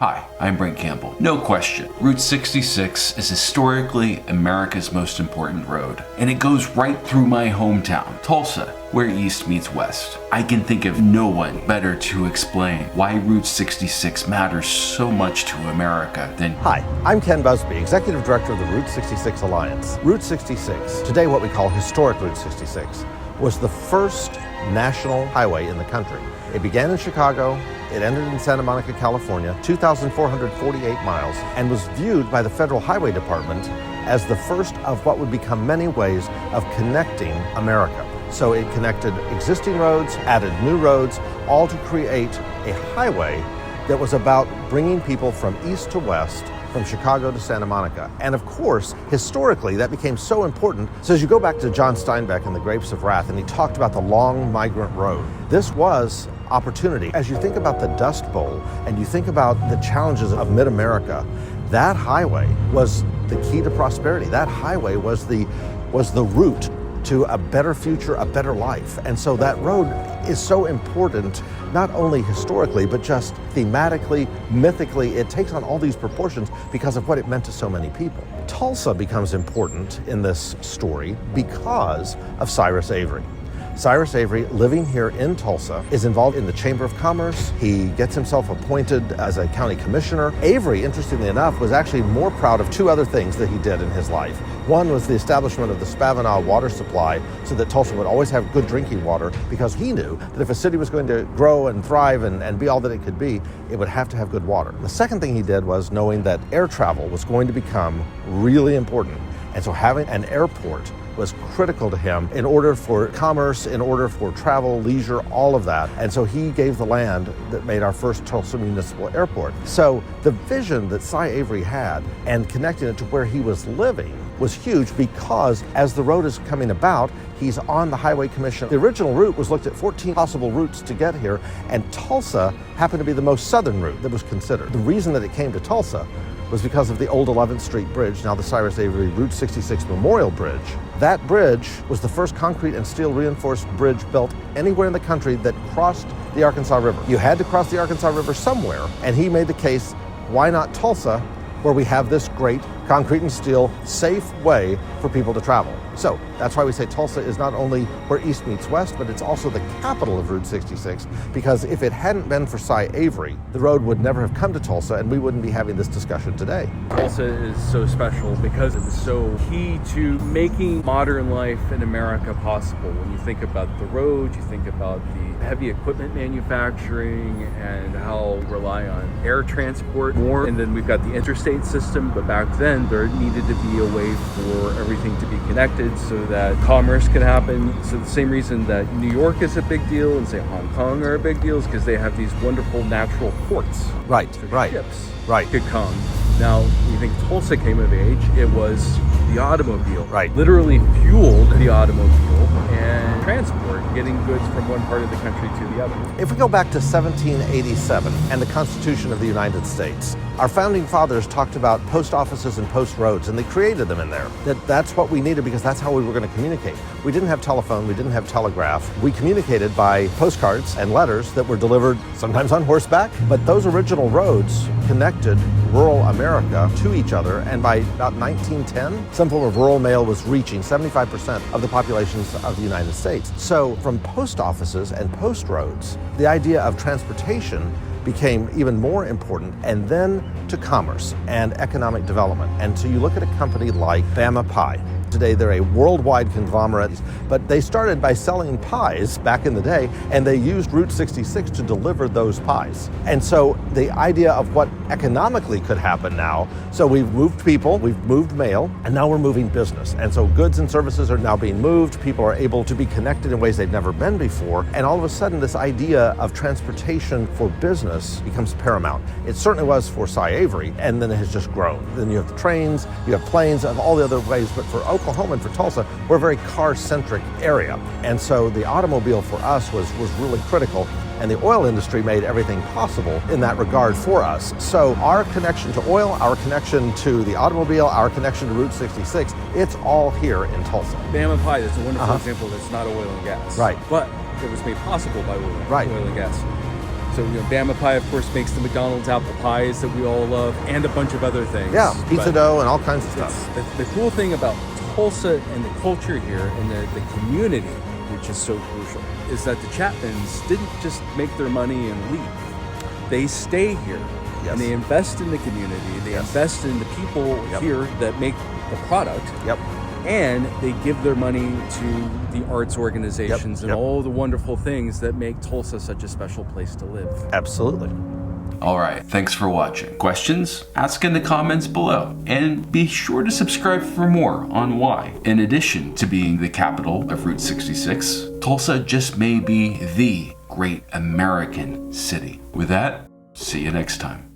Hi, I'm Brent Campbell. No question, Route 66 is historically America's most important road, and it goes right through my hometown, Tulsa, where east meets west. I can think of no one better to explain why Route 66 matters so much to America than... Hi, I'm Ken Busby, Executive Director of the Route 66 Alliance. Route 66, today what we call historic Route 66, was the first national highway in the country. It began in Chicago, it ended in Santa Monica, California, 2,448 miles, and was viewed by the Federal Highway Department as the first of what would become many ways of connecting America. So it connected existing roads, added new roads, all to create a highway that was about bringing people from east to west, from Chicago to Santa Monica. And of course, historically, that became so important. So as you go back to John Steinbeck and the Grapes of Wrath, and he talked about the long migrant road, this was opportunity. As you think about the Dust Bowl, and you think about the challenges of mid-America, that highway was the key to prosperity. That highway was the route to a better future, a better life. And so that road is so important, not only historically, but just thematically, mythically. It takes on all these proportions because of what it meant to so many people. Tulsa becomes important in this story because of Cyrus Avery. Cyrus Avery, living here in Tulsa, is involved in the Chamber of Commerce. He gets himself appointed as a county commissioner. Avery, interestingly enough, was actually more proud of two other things that he did in his life. One was the establishment of the Spavinaw water supply so that Tulsa would always have good drinking water, because he knew that if a city was going to grow and thrive and be all that it could be, it would have to have good water. The second thing he did was knowing that air travel was going to become really important. And so having an airport was critical to him in order for commerce, in order for travel, leisure, all of that. And so he gave the land that made our first Tulsa Municipal Airport. So the vision that Cy Avery had and connecting it to where he was living was huge, because as the road is coming about, he's on the Highway Commission. The original route was looked at 14 possible routes to get here, and Tulsa happened to be the most southern route that was considered. The reason that it came to Tulsa was because of the old 11th Street Bridge, now the Cyrus Avery Route 66 Memorial Bridge. That bridge was the first concrete and steel reinforced bridge built anywhere in the country that crossed the Arkansas River. You had to cross the Arkansas River somewhere, and he made the case, why not Tulsa, where we have this great concrete and steel safe way for people to travel. So that's why we say Tulsa is not only where east meets west, but it's also the capital of Route 66, because if it hadn't been for Cy Avery, the road would never have come to Tulsa, and we wouldn't be having this discussion today. Tulsa is so special because it was so key to making modern life in America possible. When you think about the road, you think about the heavy equipment manufacturing and how we rely on air transport more. And then we've got the interstate system, but back then there needed to be a way for everything to be connected so that commerce can happen. So the same reason that New York is a big deal and say Hong Kong are a big deal is because they have these wonderful natural ports. Right, so right, ships right. could come. Now, when you think Tulsa came of age, it was the automobile. Right. Literally fueled the automobile and transport, getting goods from one part of the country to the other. If we go back to 1787 and the Constitution of the United States, our founding fathers talked about post offices and post roads, and they created them in there. That's what we needed, because that's how we were going to communicate. We didn't have telephone, we didn't have telegraph. We communicated by postcards and letters that were delivered sometimes on horseback, but those original roads connected rural America to each other, and by about 1910, some form of rural mail was reaching 75% of the populations of the United States. So from post offices and post roads, the idea of transportation became even more important, and then to commerce and economic development. And so you look at a company like Bama Pie. Today they're a worldwide conglomerate, but they started by selling pies back in the day, and they used Route 66 to deliver those pies. And so the idea of what economically could happen now, so we've moved people, we've moved mail, and now we're moving business. And so goods and services are now being moved, people are able to be connected in ways they've never been before, and all of a sudden this idea of transportation for business becomes paramount. It certainly was for Cy Avery, and then it has just grown. Then you have the trains, you have planes, and all the other ways, but for Oklahoma and for Tulsa, we're a very car-centric area. And so the automobile for us was really critical, and the oil industry made everything possible in that regard for us. So our connection to oil, our connection to the automobile, our connection to Route 66, it's all here in Tulsa. Bama Pie, that's a wonderful example that's not oil and gas. Right. But it was made possible by oil Right. and gas. So, Bama Pie, of course, makes the McDonald's apple pies that we all love, and a bunch of other things. Yeah, pizza But dough and all kinds of stuff. the cool thing about Tulsa and the culture here and the community, which is so crucial, is that the Chapmans didn't just make their money and leave. They stay here. Yes. And they invest in the community. They Yes. invest in the people here that make the product. Yep. And they give their money to the arts organizations and all the wonderful things that make Tulsa such a special place to live. Absolutely. All right, thanks for watching. Questions? Ask in the comments below. And be sure to subscribe for more on why. In addition to being the capital of Route 66, Tulsa just may be the great American city. With that, see you next time.